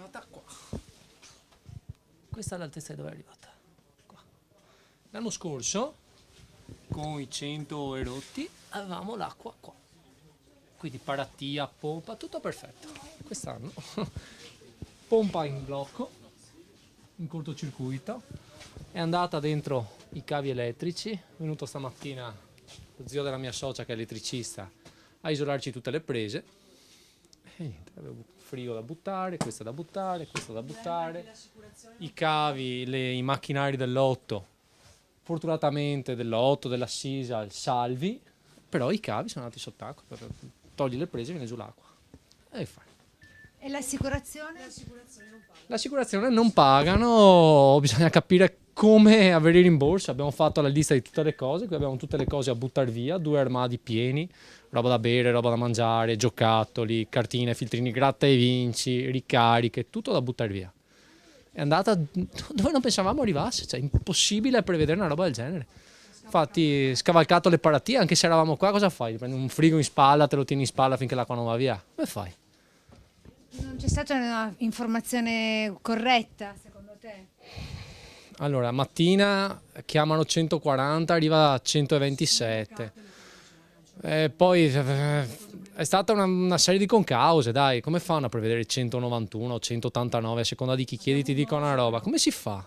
arrivata qua. Questa è l'altezza di dove è arrivata. Qua. L'anno scorso, con i 100 erotti, avevamo l'acqua qua. Quindi paratia, pompa, tutto perfetto. Quest'anno pompa in blocco, in cortocircuito, è andata dentro i cavi elettrici, è venuto stamattina lo zio della mia socia che è elettricista a isolarci tutte le prese. E niente, avevo frigo da buttare, questo da buttare, questo da buttare, i cavi, i macchinari dell'otto, fortunatamente dell'otto, della Sisal, salvi, però i cavi sono andati sott'acqua, togli le prese e viene giù l'acqua. E fai. E l'assicurazione? L'assicurazione non pagano, bisogna capire come avere il rimborso. Abbiamo fatto la lista di tutte le cose, qui abbiamo tutte le cose a buttare via, 2 armadi pieni, roba da bere, roba da mangiare, giocattoli, cartine, filtrini gratta e vinci, ricariche, tutto da buttare via. È andata dove non pensavamo arrivasse, cioè impossibile prevedere una roba del genere. Infatti scavalcato le paratie, anche se eravamo qua, cosa fai? Prendi un frigo in spalla, te lo tieni in spalla finché l'acqua non va via? Come fai? Non c'è stata una informazione corretta, secondo te? Allora, mattina chiamano 140, arriva a 127. Poi è stata una serie di concause, dai, come fanno a prevedere 191 o 189 a seconda di chi chiedi ti dicono una roba? Come si fa?